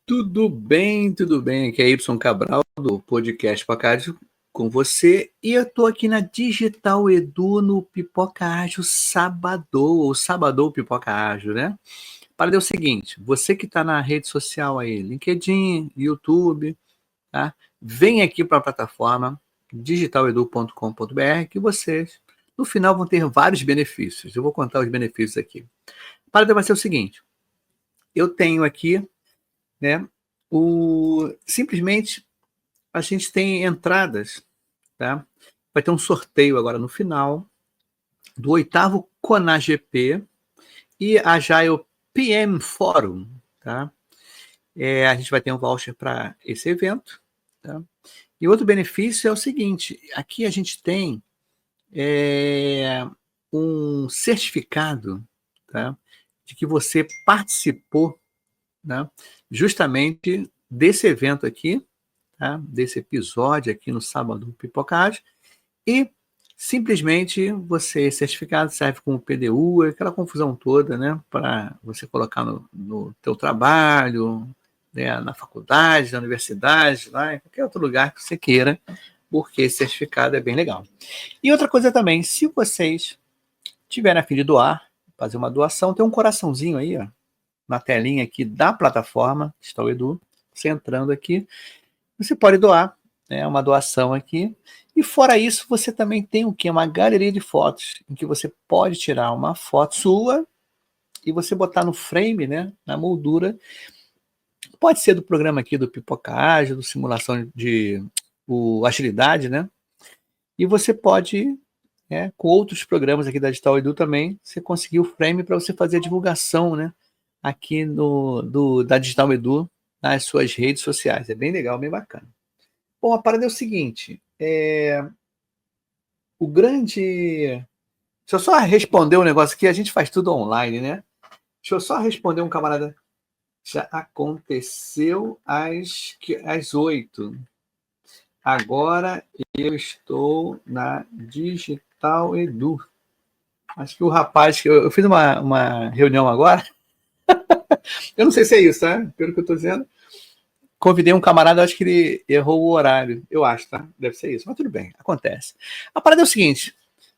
Tudo bem. Aqui é Y Cabral, do podcast Pacádio, com você. E eu tô aqui na Digital Edu, no Pipoca Ágil Sabadão, ou Sabadão Pipoca Ágil, né? Para o seguinte, você que está na rede social aí, LinkedIn, YouTube, tá? Vem aqui para a plataforma digitaledu.com.br que vocês, no final, vão ter vários benefícios. Eu vou contar os benefícios aqui. Para vai ser o seguinte, eu tenho aqui, né, simplesmente a gente tem entradas, tá? Vai ter um sorteio agora no final do 8º CONAGP e Agile PM Forum, tá? A gente vai ter um voucher para esse evento, tá? E outro benefício é o seguinte, aqui a gente tem um certificado, tá? De que você participou, né, justamente desse evento aqui, tá? Desse episódio aqui no Sábado Pipocagem, e simplesmente esse certificado serve como PDU, aquela confusão toda, né? Para você colocar no teu trabalho, né, na faculdade, na universidade, lá em qualquer outro lugar que você queira, porque esse certificado é bem legal. E outra coisa também, se vocês tiverem a fim de doar, fazer uma doação, tem um coraçãozinho aí, ó, na telinha aqui da plataforma, está o Edu, você entrando aqui, você pode doar, né, uma doação aqui. E fora isso, você também tem o quê? Uma galeria de fotos, em que você pode tirar uma foto sua e você botar no frame, né, na moldura. Pode ser do programa aqui do Pipoca Ágil, do simulação de agilidade, né? E você pode, né, com outros programas aqui da Digital Edu também, você conseguir o frame para você fazer a divulgação, né, aqui da Digital Edu nas suas redes sociais. É bem legal, bem bacana. Bom, a parada é o seguinte, o grande... Deixa eu só responder um negócio aqui, a gente faz tudo online, né? Deixa eu só responder um camarada. Já aconteceu às 8. Agora eu estou na Digital Edu. Acho que o rapaz, eu fiz uma reunião agora, eu não sei se é isso, tá? Pelo que eu estou dizendo. Convidei um camarada, acho que ele errou o horário. Eu acho, tá? Deve ser isso, mas tudo bem, acontece. A parada é o seguinte,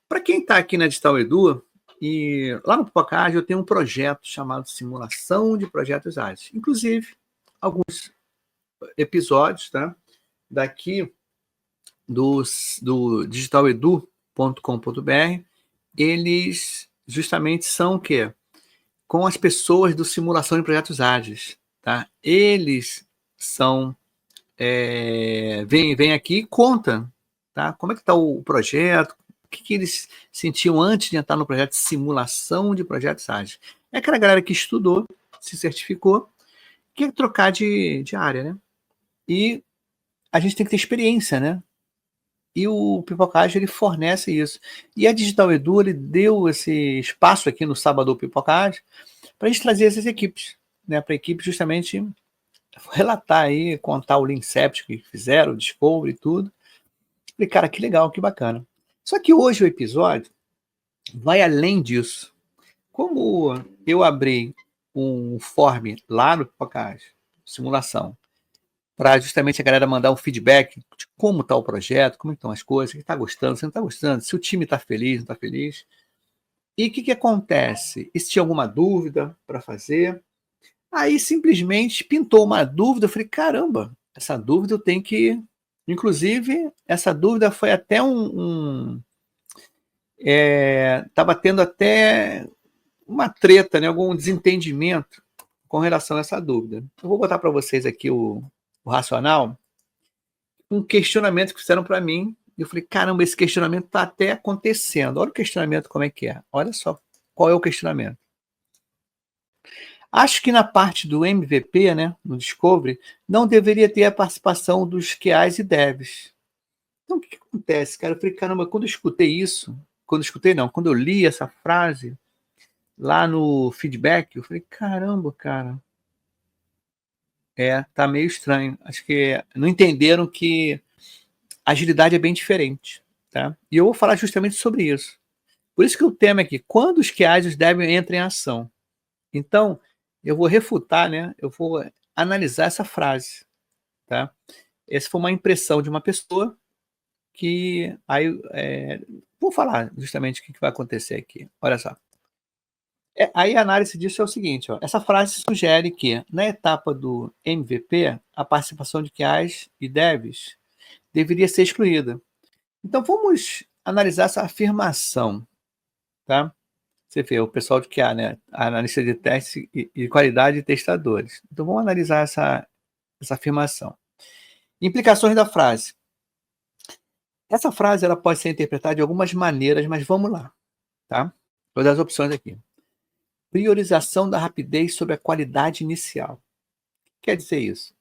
para quem está aqui na Digital Edu, e lá no Pipocagem eu tenho um projeto chamado Simulação de Projetos Ágeis. Inclusive, alguns episódios, tá? Daqui do digitaledu.com.br, eles justamente são o quê? Com as pessoas do Simulação de Projetos Ágeis, tá? Eles são... vem aqui e conta, tá? Como é que está o projeto, o que eles sentiam antes de entrar no projeto de simulação de projetos ágeis. É aquela galera que estudou, se certificou, quer trocar de área, né? E a gente tem que ter experiência, né? E o Pipocagem, ele fornece isso. E a Digital Edu, ele deu esse espaço aqui no Sábado Pipocagem para a gente trazer essas equipes, né? Para a equipe justamente relatar aí, contar o Leancept que fizeram, o Discovery e tudo. Falei, cara, que legal, que bacana. Só que hoje o episódio vai além disso. Como eu abri um form lá no Pipocagem, simulação, para justamente a galera mandar um feedback de como está o projeto, como estão as coisas, se está gostando, se não está gostando, se o time está feliz, não está feliz. E o que acontece? E se tinha alguma dúvida para fazer? Aí simplesmente pintou uma dúvida, eu falei, caramba, essa dúvida eu tenho que... Inclusive, essa dúvida foi até estava tendo até uma treta, né, algum desentendimento com relação a essa dúvida. Eu vou botar para vocês aqui o racional, um questionamento que fizeram para mim, e eu falei, caramba, esse questionamento está até acontecendo. Olha o questionamento como é que é. Olha só qual é o questionamento. Acho que na parte do MVP, né, no Discovery, não deveria ter a participação dos QAs e devs. Então, o que acontece, cara? Eu falei, caramba, quando eu escutei isso, quando eu li essa frase lá no feedback, eu falei, caramba, cara, tá meio estranho. Acho que não entenderam que agilidade é bem diferente, tá? E eu vou falar justamente sobre isso. Por isso que o tema é aqui, quando os QAs e os devs entram em ação. Então, eu vou refutar, né, eu vou analisar essa frase, tá. Essa foi uma impressão de uma pessoa que aí, vou falar justamente o que que vai acontecer aqui, olha só. Aí a análise disso é o seguinte, ó, essa frase sugere que, na etapa do MVP, a participação de QAs e devs deveria ser excluída. Então vamos analisar essa afirmação, tá. Você vê, o pessoal de QA, né, analista de teste e qualidade de testadores. Então vamos analisar essa afirmação. Implicações da frase. Essa frase ela pode ser interpretada de algumas maneiras, mas vamos lá, tá? Vou dar as opções aqui. Priorização da rapidez sobre a qualidade inicial. Quer dizer isso?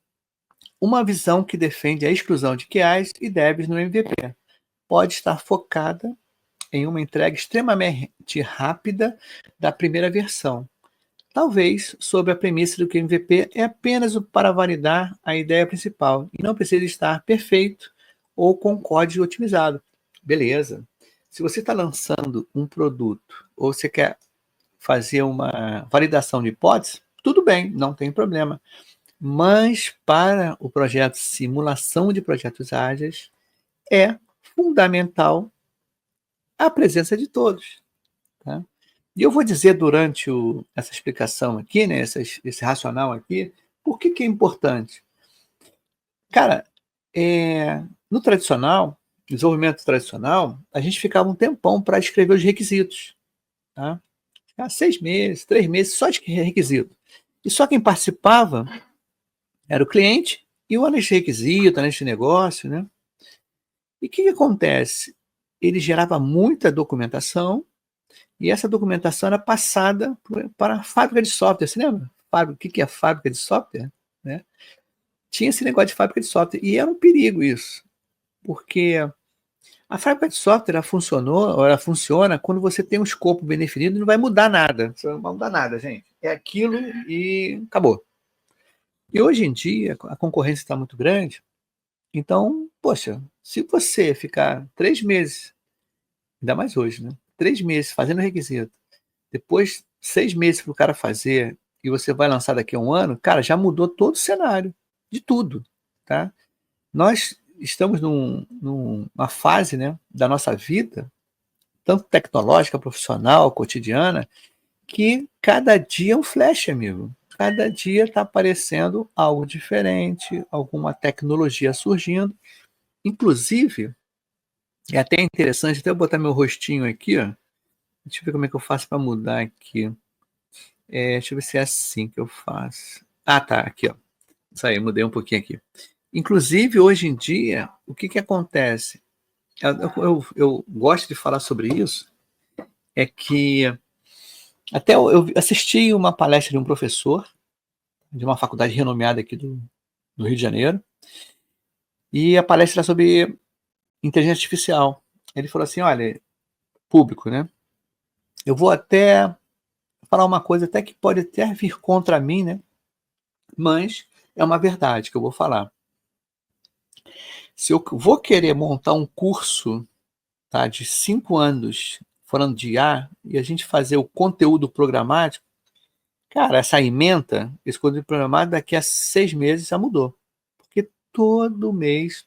Uma visão que defende a exclusão de QAs e devs no MVP. Pode estar focada em uma entrega extremamente rápida da primeira versão. Talvez sob a premissa de que o MVP é apenas para validar a ideia principal e não precisa estar perfeito ou com código otimizado. Beleza. Se você está lançando um produto ou você quer fazer uma validação de hipótese, tudo bem, não tem problema. Mas para o projeto simulação de projetos ágeis, é fundamental a presença de todos. Tá? E eu vou dizer durante essa explicação aqui, né, esse racional aqui, por que que é importante. Cara, no tradicional, desenvolvimento tradicional, a gente ficava um tempão para escrever os requisitos. Tá? 6 meses, 3 meses só de requisito. E só quem participava era o cliente e o analista de requisito, analista de negócio. Né? E o que, que acontece? Ele gerava muita documentação e essa documentação era passada para a fábrica de software. Você lembra? O que, que é fábrica de software? Né? Tinha esse negócio de fábrica de software. E era um perigo isso. Porque a fábrica de software ela funciona quando você tem um escopo bem definido e não vai mudar nada. Não vai mudar nada, gente. É aquilo e acabou. E hoje em dia, a concorrência está muito grande. Então, poxa, se você ficar 3 meses, ainda mais hoje, né? 3 meses fazendo requisito, depois 6 meses para o cara fazer e você vai lançar daqui a um ano, cara, já mudou todo o cenário de tudo, tá? Nós estamos numa fase, né, da nossa vida, tanto tecnológica, profissional, cotidiana, que cada dia é um flash, amigo. Cada dia está aparecendo algo diferente, alguma tecnologia surgindo. Inclusive, é até interessante, até eu botar meu rostinho aqui, ó. Deixa eu ver como é que eu faço para mudar aqui. Deixa eu ver se é assim que eu faço. Ah, tá, aqui, ó. Isso aí, mudei um pouquinho aqui. Inclusive, hoje em dia, o que que acontece? Eu gosto de falar sobre isso, é que até eu assisti uma palestra de um professor de uma faculdade renomeada aqui do Rio de Janeiro, e a palestra era sobre inteligência artificial. Ele falou assim, olha, público, né? Eu vou até falar uma coisa até que pode até vir contra mim, né? Mas é uma verdade que eu vou falar. Se eu vou querer montar um curso, tá, de 5 anos falando de IA e a gente fazer o conteúdo programático, cara, essa ementa, esse conteúdo programático daqui a 6 meses já mudou. Porque todo mês,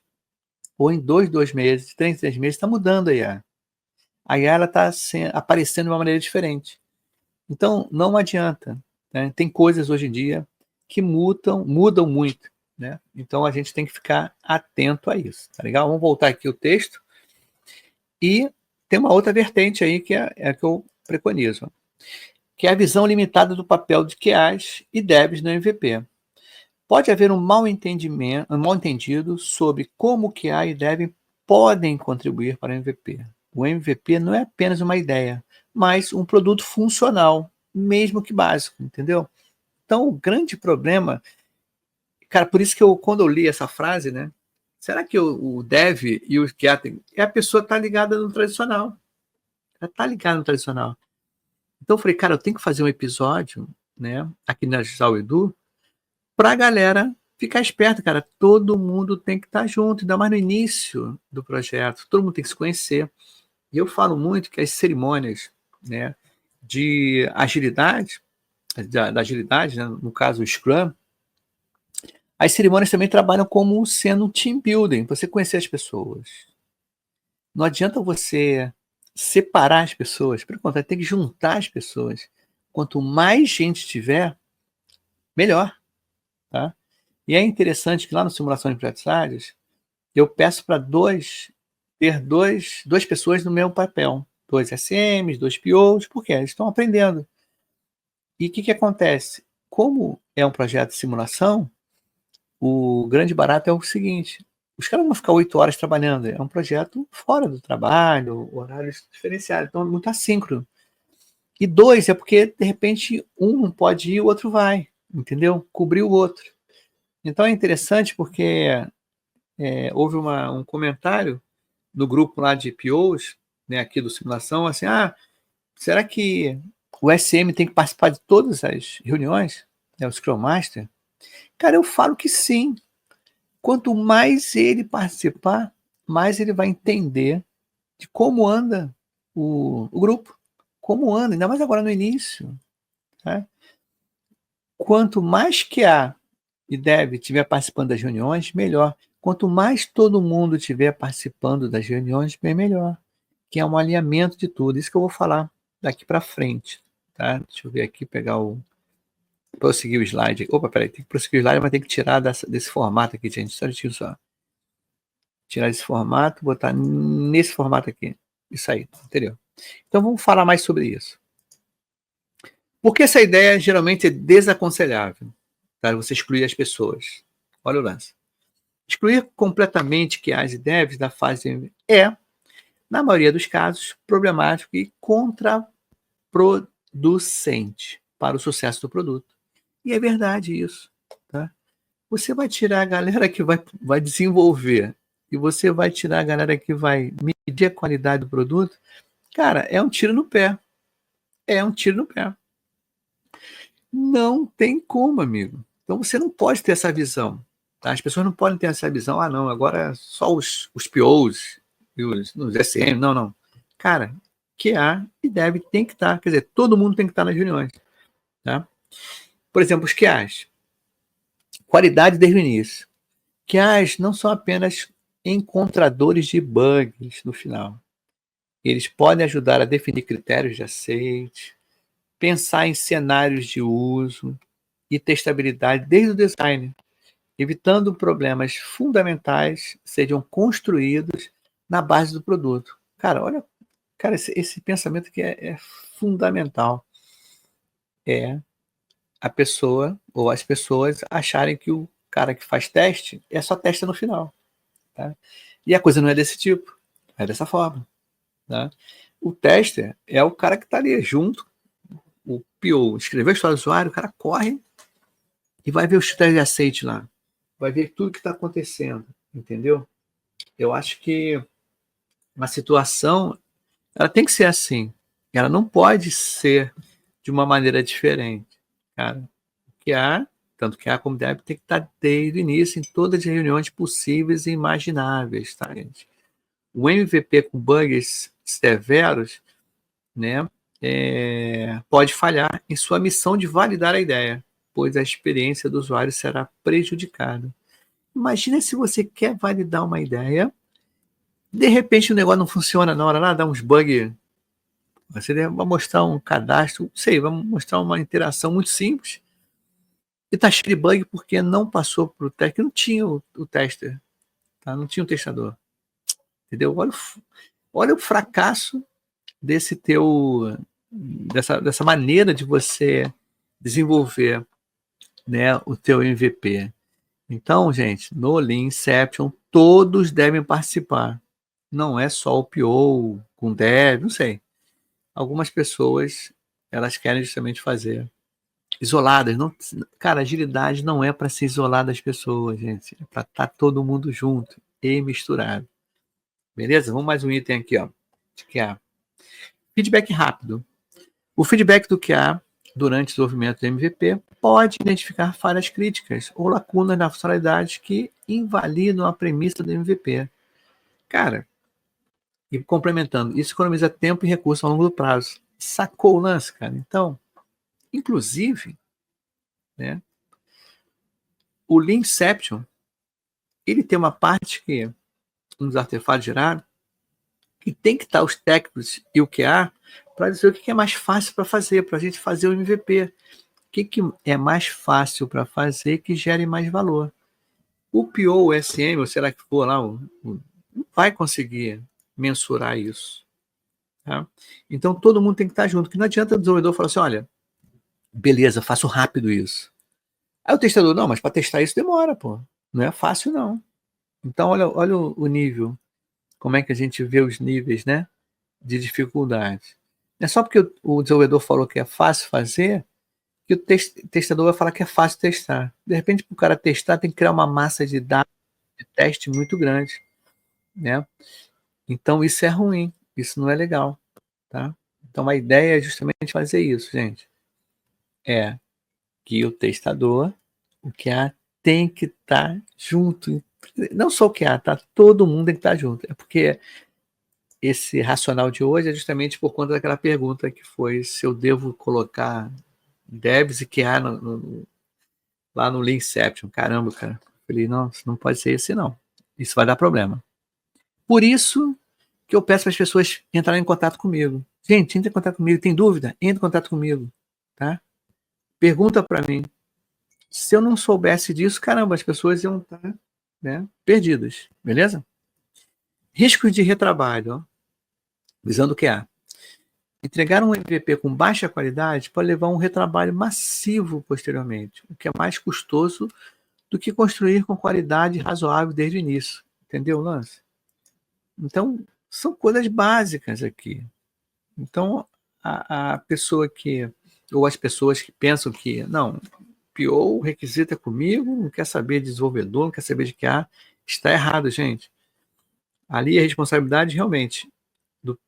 ou em 2 meses, 3 meses, está mudando a IA. A IA está aparecendo de uma maneira diferente. Então, não adianta. Né? Tem coisas hoje em dia que mudam muito. Né? Então, a gente tem que ficar atento a isso. Tá legal? Vamos voltar aqui o texto. E tem uma outra vertente aí que é a que eu preconizo, que é a visão limitada do papel de QAs e devs no MVP. Pode haver um mal entendido sobre como QA e dev podem contribuir para o MVP. O MVP não é apenas uma ideia, mas um produto funcional, mesmo que básico, entendeu? Então, o grande problema, cara, por isso que quando eu li essa frase, né? Será que o dev e o QA a pessoa está ligada no tradicional? Ela está ligada no tradicional. Então, eu falei, cara, eu tenho que fazer um episódio, né, aqui na Gisal Edu, para a galera ficar esperta, cara. Todo mundo tem que estar junto, ainda mais no início do projeto. Todo mundo tem que se conhecer. E eu falo muito que as cerimônias, né, de agilidade, da agilidade, né? No caso o Scrum, as cerimônias também trabalham como sendo um team building, você conhecer as pessoas. Não adianta você separar as pessoas, pelo contrário, tem que juntar as pessoas. Quanto mais gente tiver, melhor, tá? E é interessante que lá no Simulação de Empresários, eu peço para ter duas pessoas no meu papel. 2 SMs, 2 POs, porque eles estão aprendendo. E o que acontece? Como é um projeto de simulação, o grande barato é o seguinte: os caras vão ficar 8 horas trabalhando, é um projeto fora do trabalho, horários diferenciados, então é muito assíncrono. E 2 é porque, de repente, um não pode ir, o outro vai, entendeu? Cobrir o outro. Então é interessante porque houve um comentário no grupo lá de POs, né, aqui do Simulação, assim, será que o SM tem que participar de todas as reuniões? O Scrum Master? Cara, eu falo que sim. Quanto mais ele participar, mais ele vai entender de como anda o grupo, como anda, ainda mais agora no início. Tá? Quanto mais que há e deve estiver participando das reuniões, melhor. Quanto mais todo mundo estiver participando das reuniões, bem melhor. Que é um alinhamento de tudo. Isso que eu vou falar daqui para frente. Tá? Deixa eu ver aqui, pegar prosseguir o slide. Opa, peraí, tem que prosseguir o slide, mas tem que tirar desse formato aqui, gente. Só. Tirar esse formato, botar nesse formato aqui. Isso aí, entendeu? Então vamos falar mais sobre isso. Porque essa ideia geralmente é desaconselhável, tá? Você excluir as pessoas. Olha o lance. Excluir completamente QAs e devs da fase é, na maioria dos casos, problemático e contraproducente para o sucesso do produto. E é verdade isso. Tá? Você vai tirar a galera que vai desenvolver e você vai tirar a galera que vai medir a qualidade do produto, cara, é um tiro no pé. É um tiro no pé. Não tem como, amigo. Então você não pode ter essa visão. Tá? As pessoas não podem ter essa visão, não, agora só os POs e os SM, não. Cara, QA e Dev tem que estar, quer dizer, todo mundo tem que estar nas reuniões. Tá? Por exemplo, os QAs. Qualidade desde o início. QAs não são apenas encontradores de bugs no final. Eles podem ajudar a definir critérios de aceite, pensar em cenários de uso e testabilidade desde o design, evitando problemas fundamentais sejam construídos na base do produto. Cara, olha, cara, esse pensamento aqui é fundamental. É a pessoa ou as pessoas acharem que o cara que faz teste é só teste no final. Tá? E a coisa não é desse tipo, é dessa forma. Tá? O tester é o cara que está ali junto, o PO escreveu a história do usuário, o cara corre e vai ver os critérios de aceite lá, vai ver tudo que está acontecendo, entendeu? Eu acho que uma situação, ela tem que ser assim, ela não pode ser de uma maneira diferente, cara. Que há, tanto que há como deve, tem que estar desde o início em todas as reuniões possíveis e imagináveis, tá, gente? O MVP com bugs severos, né, pode falhar em sua missão de validar a ideia, pois a experiência do usuário será prejudicada. Imagina se você quer validar uma ideia, de repente o negócio não funciona na hora lá, dá uns bugs. Você vai mostrar um cadastro, sei, vai mostrar uma interação muito simples e está cheio de bug porque não passou para o teste, não tinha o tester, tá? Não tinha o testador, entendeu? Olha o fracasso dessa maneira de você desenvolver, né, o teu MVP. Então, gente, no Lean Inception, todos devem participar. Não é só o PO com dev, não sei. Algumas pessoas, elas querem justamente fazer isoladas. Não, cara, agilidade não é para ser isolada das pessoas, gente. É para estar todo mundo junto e misturado. Beleza? Vamos mais um item aqui, ó. De QA. Feedback rápido. O feedback do QA durante o desenvolvimento do MVP pode identificar falhas críticas ou lacunas na funcionalidade que invalidam a premissa do MVP. Cara, e complementando, isso economiza tempo e recursos ao longo do prazo. Sacou o lance, cara? Então, Inclusive, né, o Leanception, ele tem uma parte que, um dos artefatos gerados, que tem que estar os técnicos e o QA para dizer o que é mais fácil para fazer, para a gente fazer o MVP. O que é mais fácil para fazer que gere mais valor. O PO, o SM, ou será que for lá, não vai conseguir mensurar isso. Tá? Então, todo mundo tem que estar junto, que não adianta o desenvolvedor falar assim, olha, beleza, faço rápido isso. Aí o testador, não, mas para testar isso demora, pô. Não é fácil, não. Então, olha o nível, como é que a gente vê os níveis, né, de dificuldade. Não é só porque o desenvolvedor falou que é fácil fazer, que o testador vai falar que é fácil testar. De repente, para o cara testar, tem que criar uma massa de dados de teste muito grande, né? Então, isso é ruim, isso não é legal, tá? Então, a ideia é justamente fazer isso, gente. É que o testador, o QA, tem que estar junto. Não só o QA, tá? Todo mundo tem que estar junto. É porque esse racional de hoje é justamente por conta daquela pergunta que foi se eu devo colocar devs e QA lá no Leanception. Caramba, cara. Eu falei, não, não pode ser esse não. Isso vai dar problema. Por isso que eu peço para as pessoas entrarem em contato comigo. Gente, entre em contato comigo. Tem dúvida? Entre em contato comigo. Tá? Pergunta para mim. Se eu não soubesse disso, caramba, as pessoas iam estar, né, perdidas. Beleza? Riscos de retrabalho. Ó, visando o que há. Entregar um MVP com baixa qualidade pode levar a um retrabalho massivo posteriormente, o que é mais custoso do que construir com qualidade razoável desde o início. Entendeu, Lance? Então, são coisas básicas aqui. Então, a pessoa que, ou as pessoas que pensam que, não, PO, o requisito é comigo, não quer saber de desenvolvedor, não quer saber de QA, está errado, gente. Ali a responsabilidade realmente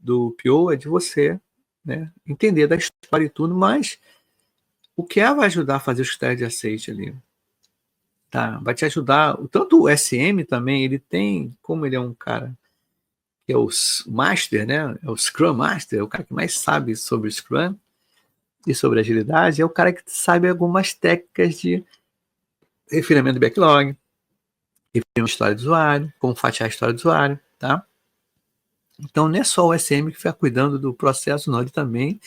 do PO é de você, né, entender da história e tudo, mas o QA vai ajudar a fazer os critérios de aceite ali. Tá? Vai te ajudar, tanto o SM também, ele tem, como ele é um cara que é o Master, né? É o Scrum Master, é o cara que mais sabe sobre o Scrum e sobre agilidade, é o cara que sabe algumas técnicas de refinamento do backlog, refinamento de história do usuário, como fatiar a história do usuário, tá? Então não é só o SM que fica cuidando do processo, não, ele também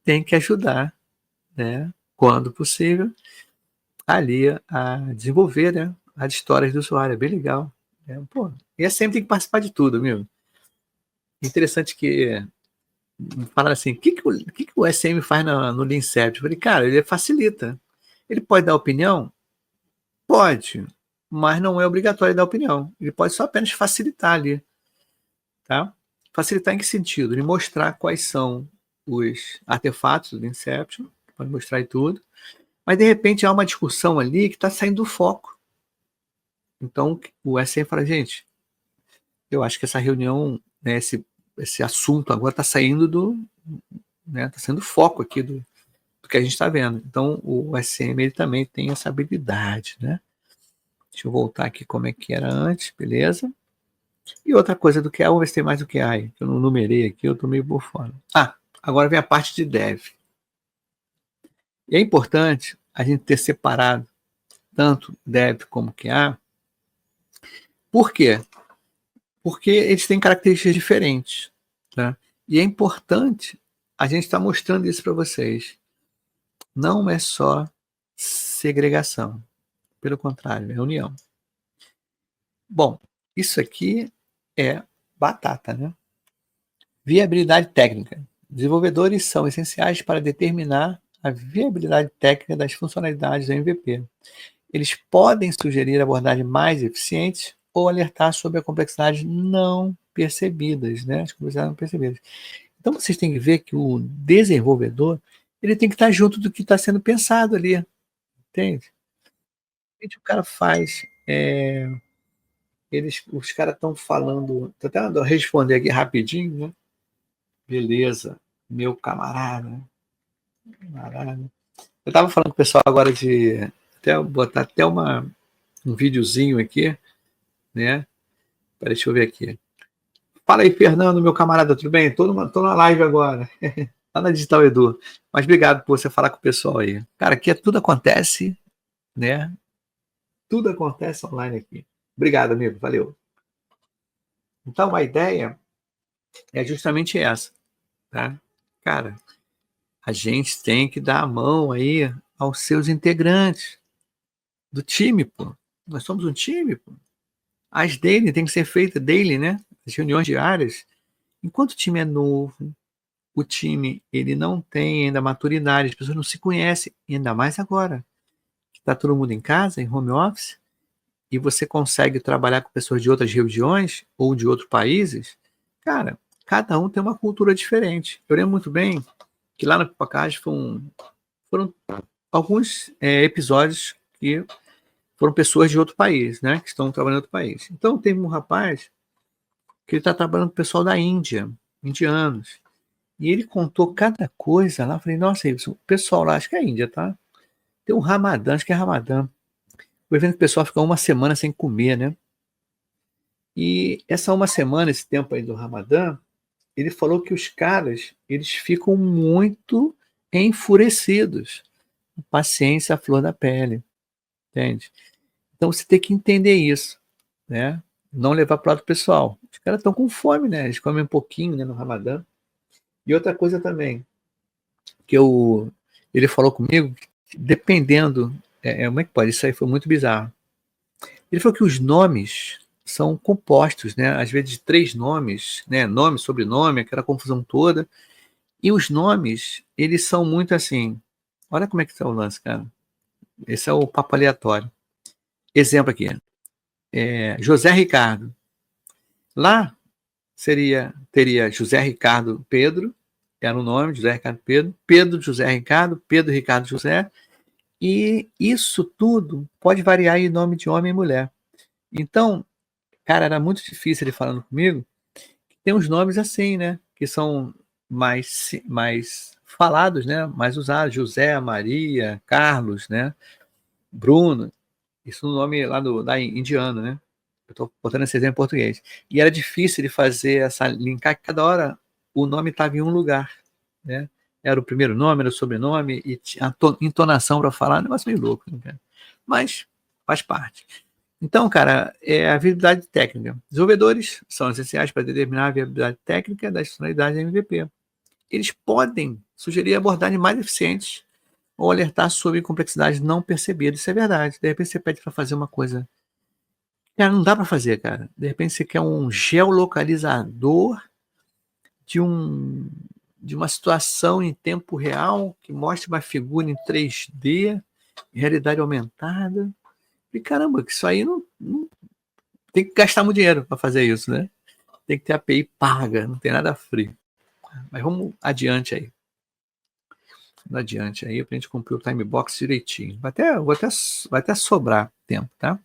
tem que ajudar, né? Quando possível, ali a desenvolver, né, as histórias do usuário, é bem legal. Pô, e SM tem que participar de tudo, amigo. Interessante que falaram assim, o que o SM faz no Leanception? Eu falei, cara, ele facilita. Ele pode dar opinião? Pode, mas não é obrigatório dar opinião. Ele pode só apenas facilitar ali, tá? Facilitar em que sentido? Ele mostrar quais são os artefatos do Leanception, pode mostrar e tudo, mas de repente há uma discussão ali que está saindo do foco. Então o SM fala, gente, eu acho que essa reunião, né, esse assunto agora está saindo né, tá sendo foco aqui do que a gente está vendo. Então, o SM ele também tem essa habilidade, né? Deixa eu voltar aqui como é que era antes, beleza? E outra coisa do QA, vamos ver se tem mais do QA aí, que eu não numerei aqui, eu estou meio por fora. Agora vem a parte de dev. E é importante a gente ter separado tanto dev como QA. Por quê? Porque eles têm características diferentes, né? E é importante a gente estar mostrando isso para vocês. Não é só segregação. Pelo contrário, é união. Bom, isso aqui é batata, né? Viabilidade técnica. Desenvolvedores são essenciais para determinar a viabilidade técnica das funcionalidades do MVP. Eles podem sugerir abordagens mais eficientes ou alertar sobre a complexidade não percebidas, né? As complexidades não percebidas. Então, vocês têm que ver que o desenvolvedor ele tem que estar junto do que está sendo pensado ali, entende? O cara faz os caras estão falando, tô até responder aqui rapidinho, né? Beleza, meu camarada. Eu estava falando com o pessoal agora de até botar até um videozinho aqui, né? Deixa eu ver aqui. Fala aí, Fernando, meu camarada, tudo bem? Tô na live agora. lá na Digital Edu. Mas obrigado por você falar com o pessoal aí. Cara, aqui tudo acontece, né? Tudo acontece online aqui. Obrigado, amigo. Valeu. Então, a ideia é justamente essa, tá? Cara, a gente tem que dar a mão aí aos seus integrantes do time, pô. Nós somos um time, pô. As daily tem que ser feita daily, né? As reuniões diárias. Enquanto o time é novo, o time ele não tem ainda maturidade, as pessoas não se conhecem, ainda mais agora. Está todo mundo em casa, em home office, e você consegue trabalhar com pessoas de outras regiões ou de outros países, cara, cada um tem uma cultura diferente. Eu lembro muito bem que lá no Pipocast foram alguns episódios que foram pessoas de outro país, né, que estão trabalhando em outro país. Então, teve um rapaz que ele está trabalhando com o pessoal da Índia, indianos, e ele contou cada coisa lá. Eu falei, nossa, o pessoal lá, acho que é a Índia, tá? Tem um Ramadã, acho que é Ramadã. O evento que o pessoal fica uma semana sem comer, né? E essa uma semana, esse tempo aí do Ramadã, ele falou que os caras, eles ficam muito enfurecidos. Paciência à flor da pele, entende? Então você tem que entender isso, né? Não levar para o lado pessoal. Os caras estão com fome, né? Eles comem um pouquinho, né, no Ramadã. E outra coisa também, que ele falou comigo, dependendo, como é que pode? Isso aí foi muito bizarro. Ele falou que os nomes são compostos, né? Às vezes de 3 nomes, né? Nome, sobrenome, aquela confusão toda. E os nomes, eles são muito assim. Olha como é que está o lance, cara. Esse é o papo aleatório. Exemplo aqui. José Ricardo. Lá teria José Ricardo Pedro, era o nome, José Ricardo Pedro, Pedro José Ricardo, Pedro Ricardo José, e isso tudo pode variar em nome de homem e mulher. Então, cara, era muito difícil ele falando comigo. Tem uns nomes assim, né? Que são mais falados, né? Mais usados. José, Maria, Carlos, né? Bruno. Isso no nome lá indiano, né? Eu estou botando esse exemplo em português. E era difícil de fazer essa linkar, que cada hora o nome estava em um lugar, né? Era o primeiro nome, era o sobrenome, e tinha a entonação para falar, um negócio meio louco, né, cara? Mas faz parte. Então, cara, é a viabilidade técnica. Desenvolvedores são essenciais para determinar a viabilidade técnica das funcionalidades da MVP. Eles podem sugerir abordagens mais eficientes ou alertar sobre complexidades não percebidas. Isso é verdade. De repente você pede para fazer uma coisa. Cara, não dá para fazer, cara. De repente você quer um geolocalizador de de uma situação em tempo real que mostre uma figura em 3D, em realidade aumentada. E caramba, que isso aí não tem que gastar muito dinheiro para fazer isso, né? Tem que ter API paga, não tem nada free. Mas vamos adiante aí. Vamos adiante aí, para a gente cumprir o time box direitinho. Vai até sobrar tempo, tá?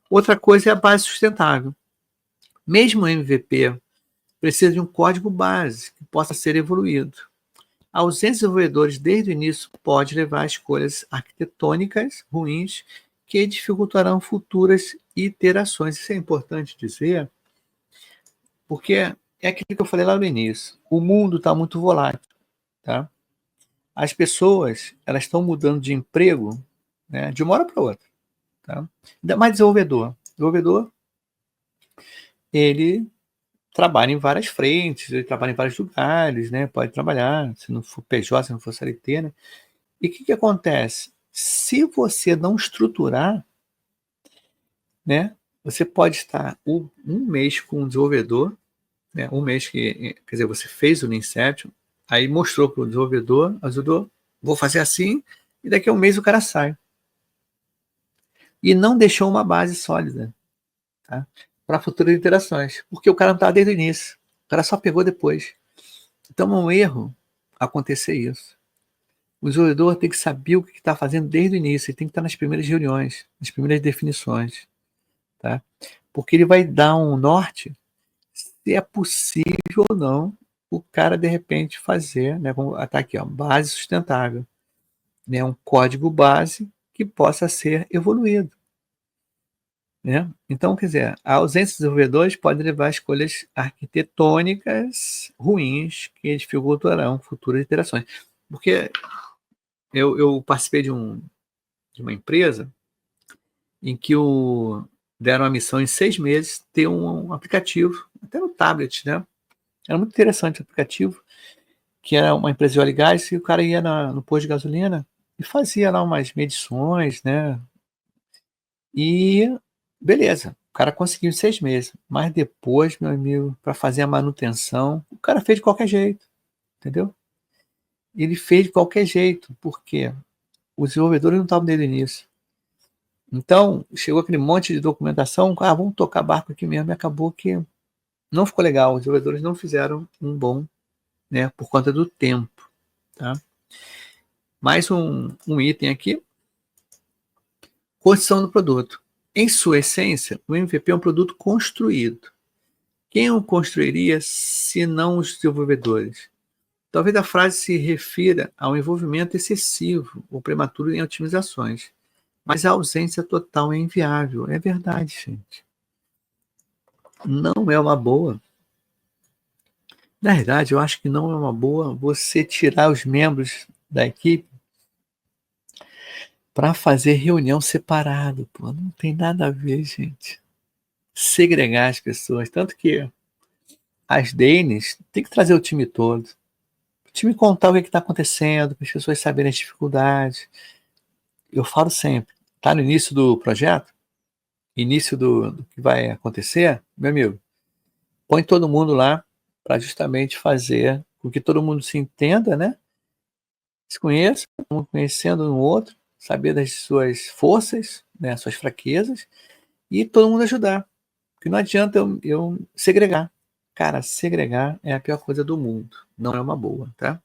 Outra coisa é a base sustentável. Mesmo o MVP precisa de um código base que possa ser evoluído. A ausência de desenvolvedores desde o início pode levar a escolhas arquitetônicas ruins que dificultarão futuras iterações. Isso é importante dizer, porque é aquilo que eu falei lá no início. O mundo está muito volátil, tá? As pessoas, elas estão mudando de emprego, né, de uma hora para outra, tá? Ainda mais desenvolvedor. Desenvolvedor, ele trabalha em várias frentes, ele trabalha em vários lugares, né? Pode trabalhar, se não for PJ, se não for CLT, né? E o que acontece? Se você não estruturar, né? Você pode estar um mês com um desenvolvedor, né? Um mês que, quer dizer, você fez o Inception, aí mostrou para o desenvolvedor, ajudou, vou fazer assim, e daqui a um mês o cara sai. E não deixou uma base sólida, tá? Para futuras interações, porque o cara não estava desde o início, o cara só pegou depois. Então é um erro acontecer isso. O desenvolvedor tem que saber o que está fazendo desde o início, ele tem que estar nas primeiras reuniões, nas primeiras definições, tá? Porque ele vai dar um norte se é possível ou não o cara de repente fazer, né? Como está aqui, ó, base sustentável, né? Um código base que possa ser evoluído. né? Então, quer dizer, a ausência de desenvolvedores pode levar a escolhas arquitetônicas ruins que dificultarão futuras iterações. Porque eu participei de uma empresa em que deram a missão em 6 meses ter um aplicativo, até no tablet, né? Era muito interessante o aplicativo, que era uma empresa de óleo e gás, e o cara ia no posto de gasolina e fazia lá umas medições, né? E beleza, o cara conseguiu em 6 meses. Mas depois, meu amigo, para fazer a manutenção, o cara fez de qualquer jeito, entendeu? Ele fez de qualquer jeito, porque os desenvolvedores não estavam desde o início. Então, chegou aquele monte de documentação, vamos tocar barco aqui mesmo, e acabou que não ficou legal. Os desenvolvedores não fizeram um bom, né, por conta do tempo, tá? Mais um item aqui, construção do produto. Em sua essência, o MVP é um produto construído. Quem o construiria se não os desenvolvedores? Talvez a frase se refira ao envolvimento excessivo ou prematuro em otimizações, mas a ausência total é inviável. É verdade, gente. Não é uma boa. Na verdade, eu acho que não é uma boa você tirar os membros da equipe para fazer reunião separado. Pô, não tem nada a ver, gente. Segregar as pessoas. Tanto que as DNs tem que trazer o time todo. O time contar o que está acontecendo, para as pessoas saberem as dificuldades. Eu falo sempre, tá no início do projeto, início do que vai acontecer, meu amigo, põe todo mundo lá para justamente fazer com que todo mundo se entenda, né? Se conheça, um conhecendo um outro, saber das suas forças, né, suas fraquezas, e todo mundo ajudar. Porque não adianta eu segregar. Cara, segregar é a pior coisa do mundo. Não é uma boa, tá?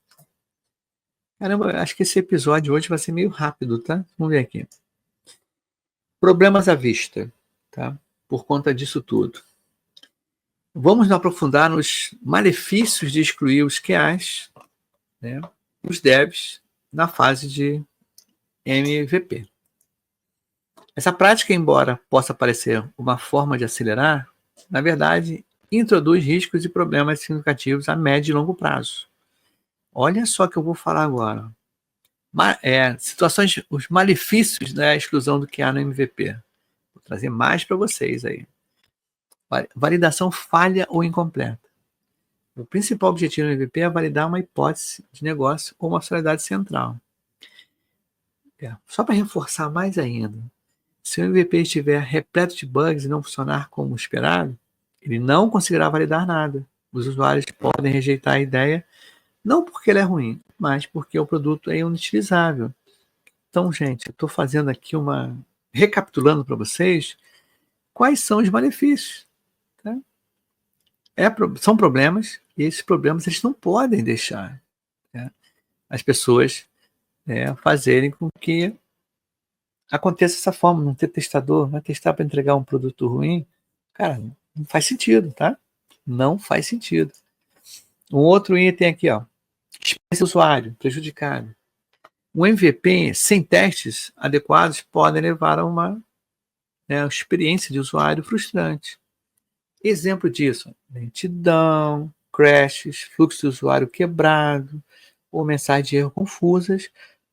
Caramba, acho que esse episódio hoje vai ser meio rápido, tá? Vamos ver aqui. Problemas à vista, tá? Por conta disso tudo. Vamos nos aprofundar nos malefícios de excluir os QAs, né, os devs, na fase de MVP. Essa prática, embora possa parecer uma forma de acelerar, na verdade, introduz riscos e problemas significativos a médio e longo prazo. Olha só o que eu vou falar agora. Situações, os malefícios da exclusão do QA no MVP. Vou trazer mais para vocês aí. Validação falha ou incompleta. O principal objetivo do MVP é validar uma hipótese de negócio ou uma finalidade central. Só para reforçar mais ainda, se o MVP estiver repleto de bugs e não funcionar como esperado, ele não conseguirá validar nada. Os usuários podem rejeitar a ideia, não porque ele é ruim, mas porque o produto é inutilizável. Então, gente, eu estou fazendo aqui recapitulando para vocês quais são os malefícios. Tá? São problemas, e esses problemas eles não podem deixar, né, as pessoas, fazerem com que aconteça dessa forma, não ter testador, vai testar para entregar um produto ruim. Cara, não faz sentido, tá? Não faz sentido. Um outro item aqui, ó, experiência do usuário prejudicado. Um MVP sem testes adequados pode levar a uma experiência de usuário frustrante. Exemplo disso, lentidão, crashes, fluxo de usuário quebrado ou mensagens de erro confusas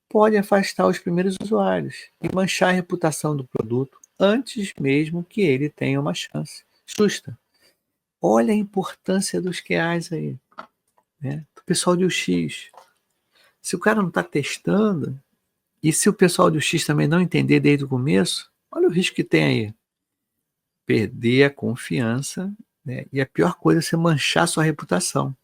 podem afastar os primeiros usuários e manchar a reputação do produto antes mesmo que ele tenha uma chance justa. Olha a importância dos QAs aí, né? O pessoal de UX. Se o cara não está testando, e se o pessoal de UX também não entender desde o começo, olha o risco que tem aí. Perder a confiança, né? E a pior coisa é você manchar sua reputação.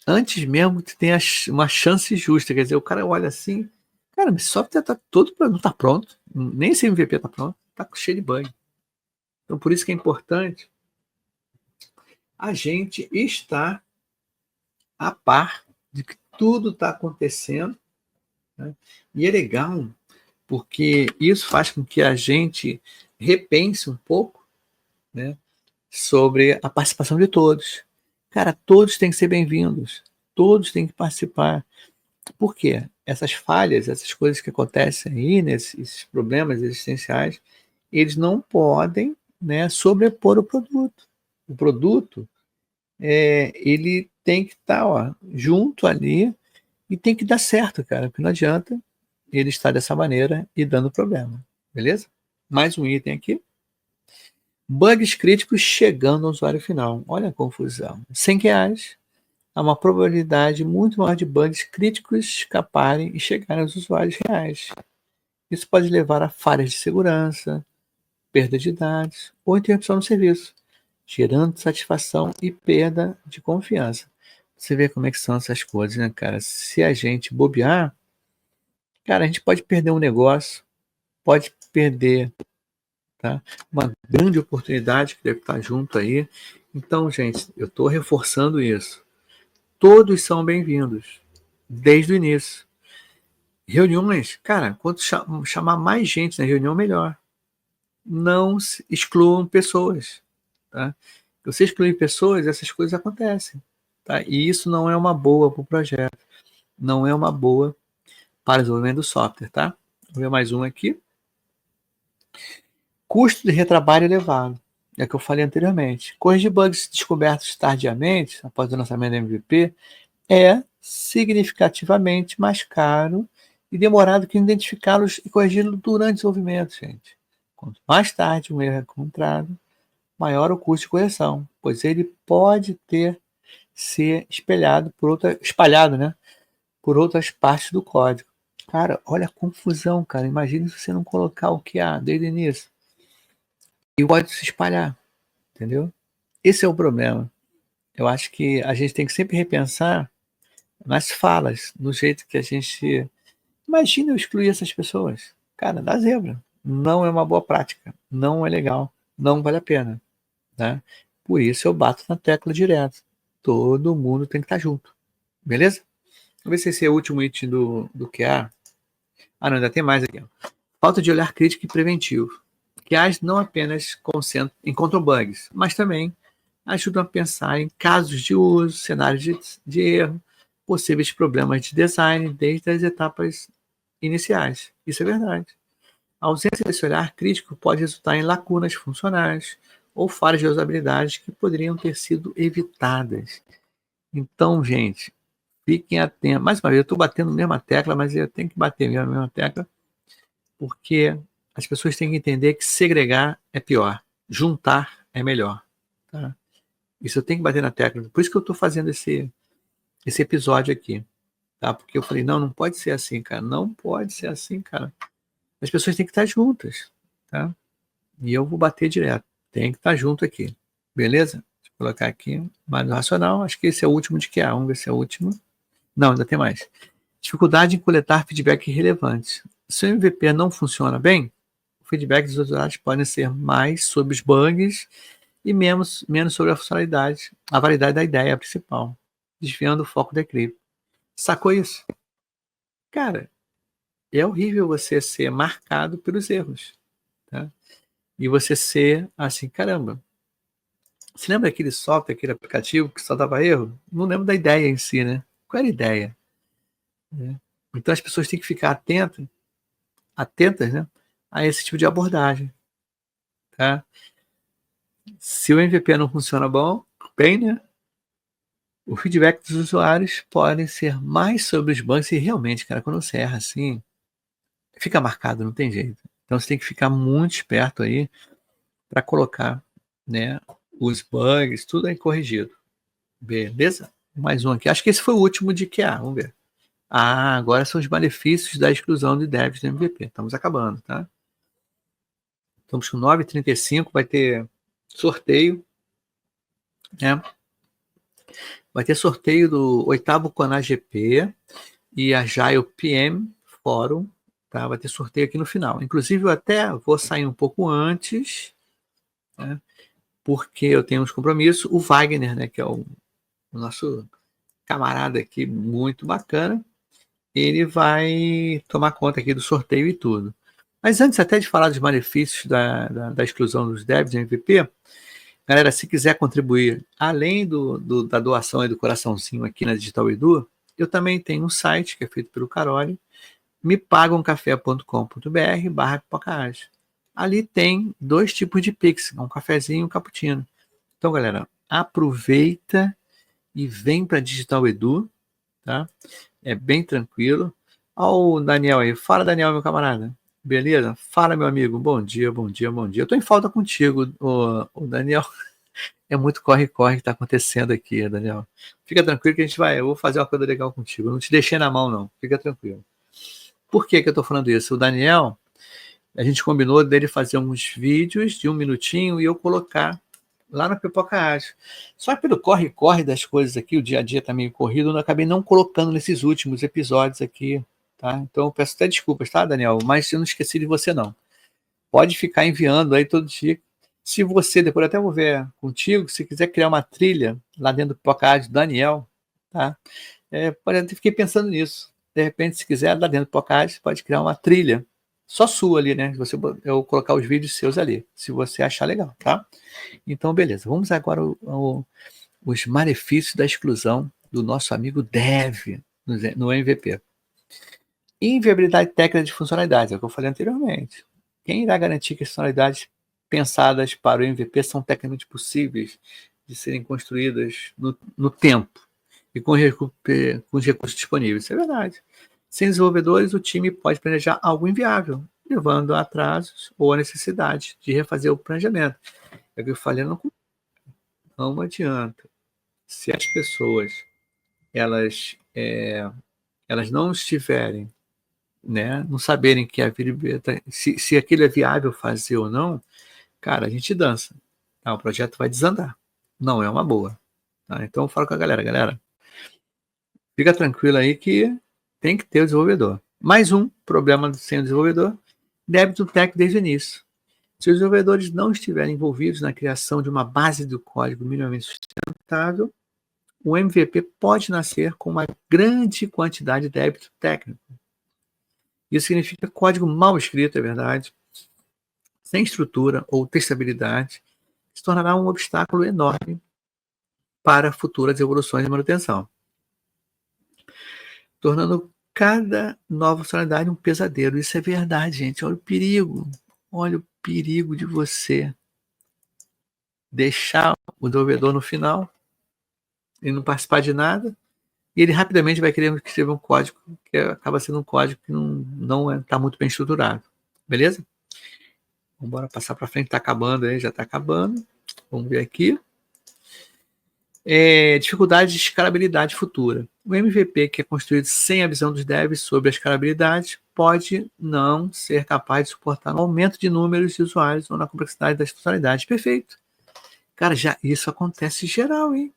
Antes mesmo que tenha uma chance justa. Quer dizer, o cara olha assim, cara, esse software está todo, não está pronto. Nem esse MVP está pronto, está cheio de bug. Então, por isso que é importante a gente estar a par de que tudo está acontecendo, né? E é legal, porque isso faz com que a gente repense um pouco, né, sobre a participação de todos. Cara, todos têm que ser bem-vindos, todos têm que participar. Por quê? Essas falhas, essas coisas que acontecem aí, esses problemas existenciais, eles não podem, né, sobrepor o produto. O produto, ele tem que estar, ó, junto ali e tem que dar certo, cara, porque não adianta ele estar dessa maneira e dando problema, beleza? Mais um item aqui. Bugs críticos chegando ao usuário final. Olha a confusão. R$ 100, há uma probabilidade muito maior de bugs críticos escaparem e chegarem aos usuários reais. Isso pode levar a falhas de segurança, perda de dados ou interrupção do serviço, gerando insatisfação e perda de confiança. Você vê como é que são essas coisas, né, cara? Se a gente bobear, cara, a gente pode perder um negócio, pode perder, tá, uma grande oportunidade que deve estar junto aí. Então, gente, eu estou reforçando isso. Todos são bem-vindos, desde o início. Reuniões, cara, quanto chamar mais gente na reunião, melhor. Não excluam pessoas, tá? Se você excluir pessoas, essas coisas acontecem, tá? E isso não é uma boa para o projeto, não é uma boa para o desenvolvimento do software, tá? Vou ver mais um aqui. Custo de retrabalho elevado, é o que eu falei anteriormente. Corrigir bugs descobertos tardiamente, após o lançamento do MVP, é significativamente mais caro e demorado que identificá-los e corrigi-los durante o desenvolvimento, gente. Quanto mais tarde um erro é encontrado, maior o custo de correção, pois ele pode ser espalhado, né, por outras partes do código. Cara, olha a confusão, cara. Imagine se você não colocar o que há desde o início. E pode se espalhar, entendeu? Esse é o problema. Eu acho que a gente tem que sempre repensar nas falas, no jeito que a gente... Imagina eu excluir essas pessoas. Cara, dá zebra. Não é uma boa prática. Não é legal. Não vale a pena. Né? Por isso eu bato na tecla direto. Todo mundo tem que estar junto. Beleza? Vamos ver se esse é o último item do QA. Não, ainda tem mais aqui. Falta de olhar crítico e preventivo. QAs não apenas encontram bugs, mas também ajudam a pensar em casos de uso, cenários de erro, possíveis problemas de design desde as etapas iniciais. Isso é verdade. A ausência desse olhar crítico pode resultar em lacunas funcionais ou falhas de usabilidade que poderiam ter sido evitadas. Então, gente, fiquem atentos. Mais uma vez, eu estou batendo na mesma tecla, mas eu tenho que bater mesmo na mesma tecla, porque as pessoas têm que entender que segregar é pior, juntar é melhor. Tá? Isso eu tenho que bater na tecla. Por isso que eu estou fazendo esse episódio aqui. Tá? Porque eu falei, não pode ser assim, cara. Não pode ser assim, cara. As pessoas têm que estar juntas. Tá? E eu vou bater direto. Tem que estar junto aqui. Beleza? Deixa eu colocar aqui mais no racional. Acho que esse é o último de QA. Vamos ver se é o último. Não, ainda tem mais. Dificuldade em coletar feedback relevante. Se o MVP não funciona bem, o feedback dos usuários pode ser mais sobre os bugs e menos sobre a validade da ideia principal, desviando o foco da equipe. Sacou isso? Cara, é horrível você ser marcado pelos erros, tá? E você ser assim, caramba. Você lembra daquele software, aquele aplicativo que só dava erro? Não lembro da ideia em si, né? Qual era a ideia? Então as pessoas têm que ficar atentas, né, a esse tipo de abordagem, tá? Se o MVP não funciona bem, né, o feedback dos usuários pode ser mais sobre os bugs e realmente, cara, quando você erra assim, fica marcado, não tem jeito. Então você tem que ficar muito esperto aí para colocar, né, os bugs, tudo aí corrigido. Beleza? Mais um aqui. Acho que esse foi o último de QA, vamos ver. Agora são os malefícios da exclusão de devs do MVP. Estamos acabando, tá? Estamos com 9h35, vai ter sorteio, né? Vai ter sorteio do 8º CONAGP e Agile PM Fórum, tá? Vai ter sorteio aqui no final. Inclusive, eu até vou sair um pouco antes, né? Porque eu tenho uns compromissos. O Wagner, né, que é o nosso camarada aqui, muito bacana, ele vai tomar conta aqui do sorteio e tudo. Mas antes até de falar dos malefícios da exclusão dos devs do MVP, galera, se quiser contribuir, além da doação e do coraçãozinho aqui na Digital Edu, eu também tenho um site que é feito pelo Caroli, mepagumcafé.com.br/pipocaágil. ali tem 2 tipos de Pix, um cafezinho e um cappuccino. Então, galera, aproveita e vem para Digital Edu, tá? É bem tranquilo. Olha o Daniel aí. Fala, Daniel, meu camarada. Beleza? Fala, meu amigo. Bom dia, bom dia, bom dia. Eu tô em falta contigo, o Daniel. É muito corre-corre que tá acontecendo aqui, Daniel. Fica tranquilo que eu vou fazer uma coisa legal contigo. Eu não te deixei na mão, não. Fica tranquilo. Por que eu tô falando isso? O Daniel, a gente combinou dele fazer uns vídeos de 1 minutinho e eu colocar lá na Pipoca Ágil. Só que pelo corre-corre das coisas aqui, o dia a dia tá meio corrido, eu acabei não colocando nesses últimos episódios aqui, tá? Então eu peço até desculpas, tá, Daniel? Mas eu não esqueci de você, não. Pode ficar enviando aí todo dia. Se você, depois até vou ver contigo, se quiser criar uma trilha lá dentro do Pipoca Ágil, Daniel, tá? Fiquei pensando nisso. De repente, se quiser, lá dentro do Pipoca Ágil, você pode criar uma trilha só sua ali, né? Eu colocar os vídeos seus ali, se você achar legal, tá? Então, beleza. Vamos agora os malefícios da exclusão do nosso amigo Dev no MVP. Inviabilidade técnica de funcionalidades, é o que eu falei anteriormente. Quem irá garantir que as funcionalidades pensadas para o MVP são tecnicamente possíveis de serem construídas no tempo e com os recursos disponíveis? Isso é verdade. Sem desenvolvedores, o time pode planejar algo inviável, levando a atrasos ou a necessidade de refazer o planejamento. É o que eu falei, não adianta. Se as pessoas elas, elas não estiverem, né, não saberem que se aquilo é viável fazer ou não, cara, a gente dança. Tá? O projeto vai desandar. Não é uma boa. Tá? Então eu falo com a galera, fica tranquilo aí que tem que ter o desenvolvedor. Mais um problema sem o desenvolvedor, débito técnico desde o início. Se os desenvolvedores não estiverem envolvidos na criação de uma base do código minimamente sustentável, o MVP pode nascer com uma grande quantidade de débito técnico. Isso significa código mal escrito, é verdade, sem estrutura ou testabilidade, se tornará um obstáculo enorme para futuras evoluções de manutenção, tornando cada nova funcionalidade um pesadelo. Isso é verdade, gente. Olha o perigo de você deixar o desenvolvedor no final e não participar de nada, e ele rapidamente vai querer escrever um código que acaba sendo um código que não está muito bem estruturado. Beleza? Vamos passar para frente, está acabando aí, já está acabando. Vamos ver aqui. Dificuldade de escalabilidade futura. O MVP, que é construído sem a visão dos devs sobre a escalabilidade, pode não ser capaz de suportar um aumento de números de usuários ou na complexidade das funcionalidades. Perfeito. Cara, já isso acontece em geral, hein?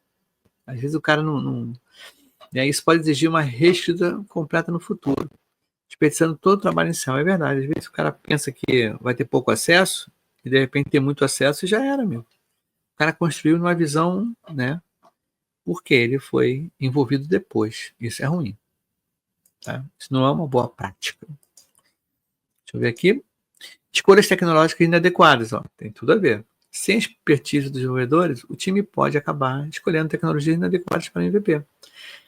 Às vezes o cara não. Isso pode exigir uma reescrita completa no futuro, desperdiçando todo o trabalho inicial. É verdade. Às vezes o cara pensa que vai ter pouco acesso e de repente tem muito acesso e já era, meu. O cara construiu uma visão, né? Porque ele foi envolvido depois. Isso é ruim. Tá? Isso não é uma boa prática. Deixa eu ver aqui. Escolhas tecnológicas inadequadas. Ó, tem tudo a ver. Sem expertise dos desenvolvedores, o time pode acabar escolhendo tecnologias inadequadas para o MVP.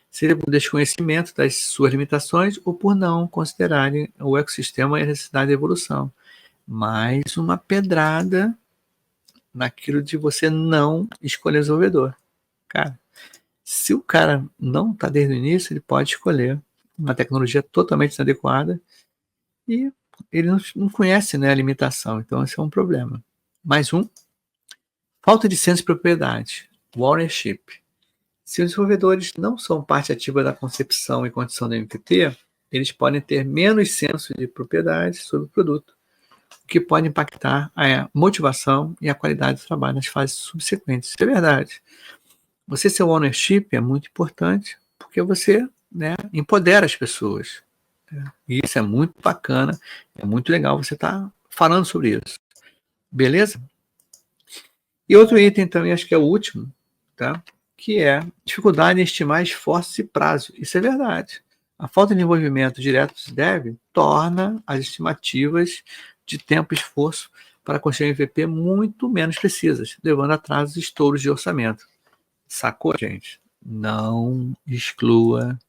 Seja por desconhecimento das suas limitações ou por não considerarem o ecossistema e a necessidade de evolução. Mais uma pedrada naquilo de você não escolher desenvolvedor. Cara, se o cara não está desde o início, ele pode escolher uma tecnologia totalmente inadequada e ele não conhece, né, a limitação. Então, esse é um problema. Mais um, falta de senso de propriedade, o ownership. Se os desenvolvedores não são parte ativa da concepção e condição do MVP, eles podem ter menos senso de propriedade sobre o produto, o que pode impactar a motivação e a qualidade do trabalho nas fases subsequentes. Isso é verdade. Você ser o ownership é muito importante, porque você, né, empodera as pessoas. Né? E isso é muito bacana, é muito legal você estar falando sobre isso. Beleza? E outro item também, acho que é o último, tá? Que é dificuldade em estimar esforços e prazo. Isso é verdade. A falta de envolvimento direto do dev torna as estimativas de tempo e esforço para construir um MVP muito menos precisas, levando a atrasos e estouros de orçamento. Sacou, gente? Não exclua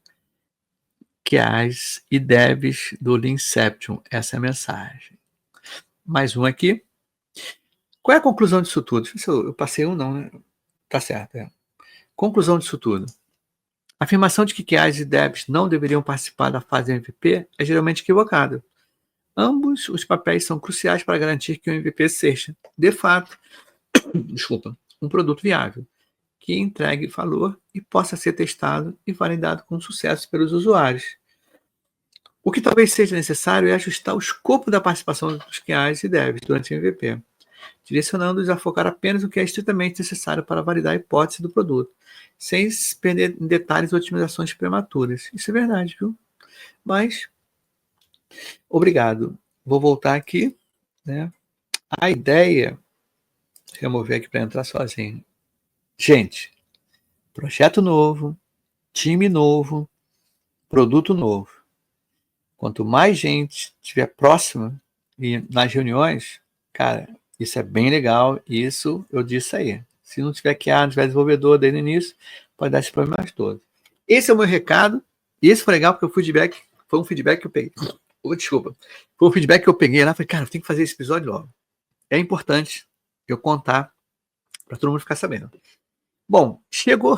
QAs e devs do Leanception. Essa é a mensagem. Mais um aqui. Qual é a conclusão disso tudo? Deixa eu ver se eu passei um, não, né? Tá certo, é. Conclusão disso tudo. A afirmação de que QAs e devs não deveriam participar da fase MVP é geralmente equivocada. Ambos os papéis são cruciais para garantir que o MVP seja, de fato, um produto viável, que entregue valor e possa ser testado e validado com sucesso pelos usuários. O que talvez seja necessário é ajustar o escopo da participação dos QAs e devs durante o MVP, direcionando-os a focar apenas no que é estritamente necessário para validar a hipótese do produto, sem se perder em detalhes ou otimizações prematuras. Isso é verdade, viu? Mas, obrigado. Vou voltar aqui, né? A ideia, deixa eu mover aqui para entrar sozinho. Gente, projeto novo, time novo, produto novo. Quanto mais gente estiver próxima e nas reuniões, cara, isso é bem legal. Isso eu disse aí. Se não tiver QA, não tiver desenvolvedor desde o início, pode dar esses problemas todos. Esse é o meu recado. E esse foi legal porque foi um feedback que eu peguei. Desculpa. Foi um feedback que eu peguei lá. Falei, cara, eu tenho que fazer esse episódio logo. É importante eu contar para todo mundo ficar sabendo. Bom,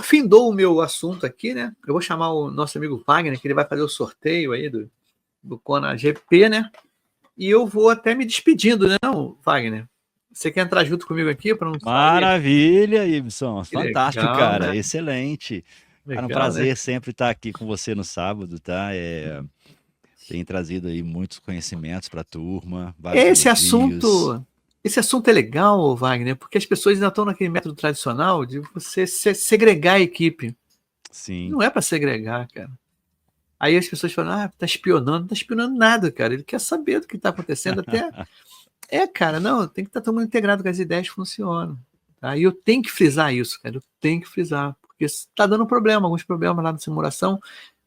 findou o meu assunto aqui, né? Eu vou chamar o nosso amigo Wagner, que ele vai fazer o sorteio aí do Kona GP, né? E eu vou até me despedindo, né, Wagner? Você quer entrar junto comigo aqui para não sair? Maravilha, Ibson. Que Fantástico, legal, cara. né? Excelente. Cara, um Legal, prazer né? sempre estar aqui com você no sábado, tá? Tem trazido aí muitos conhecimentos para a turma, vários Esse elogios. assunto, esse assunto é legal, Wagner, porque as pessoas ainda estão naquele método tradicional de você segregar a equipe. Sim. Não é para segregar, cara. Aí as pessoas falam, tá espionando. Não tá espionando nada, cara. Ele quer saber do que está acontecendo. Cara, não, tem que estar todo mundo integrado que as ideias funcionam. Tá? E eu tenho que frisar isso, cara. Eu tenho que frisar. Porque está dando alguns problemas lá na simulação,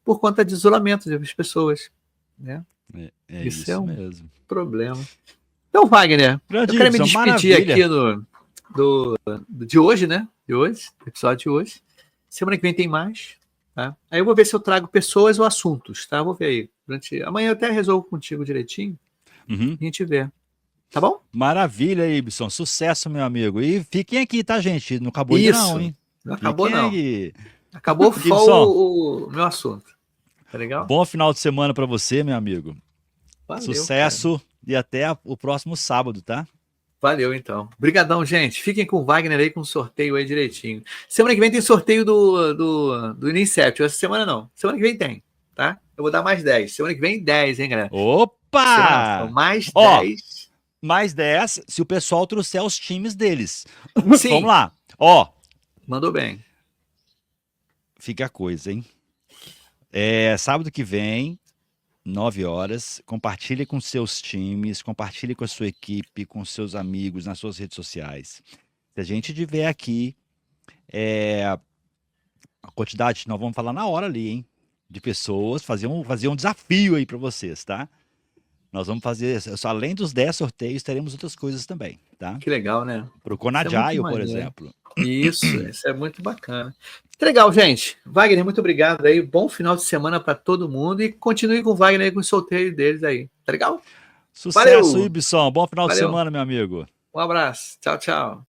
por conta de isolamento das pessoas. Né? É Isso é isso um mesmo. problema. Então, Wagner, eu Grande quero me Ibson, despedir maravilha. aqui de hoje, né? Do episódio de hoje. Semana que vem tem mais. Tá? Aí eu vou ver se eu trago pessoas ou assuntos, tá? Vou ver aí. Amanhã eu até resolvo contigo direitinho. Uhum. A gente vê. Tá bom? Maravilha, Ibson. Sucesso, meu amigo. E fiquem aqui, tá, gente? Não acabou ainda não, Isso. hein? Não acabou, Fiquem não. aqui. Acabou só Ibson, o meu assunto. Tá legal? bom final de semana para você, meu amigo. Valeu, cara. Sucesso e até o próximo sábado, tá? Valeu, então. Obrigadão, gente. Fiquem com o Wagner aí, com o sorteio aí direitinho. Semana que vem tem sorteio do Inception. Essa semana não. Semana que vem tem, tá? Eu vou dar mais 10. Semana que vem, 10, hein, galera? São Opa! mais Ó, 10. mais 10 se o pessoal trouxer os times deles. Vamos Sim, lá. Ó, mandou bem. fica a coisa, hein? Sábado que vem, 9 horas, compartilhe com seus times, compartilhe com a sua equipe, com seus amigos, nas suas redes sociais. Se a gente tiver aqui a quantidade, nós vamos falar na hora ali, hein? De pessoas, fazer um desafio aí para vocês, tá? Nós vamos fazer, além dos 10 sorteios, teremos outras coisas também, tá? Que legal, né? Pro Isso é muito Conagile, por maneiro. exemplo. Isso é muito bacana. Que legal, gente. Wagner, muito obrigado aí. Bom final de semana para todo mundo e continue com o Wagner aí com o sorteio deles aí. Tá legal? Sucesso, Valeu! Ibson. Bom final de Valeu. semana, meu amigo. Um abraço. Tchau, tchau.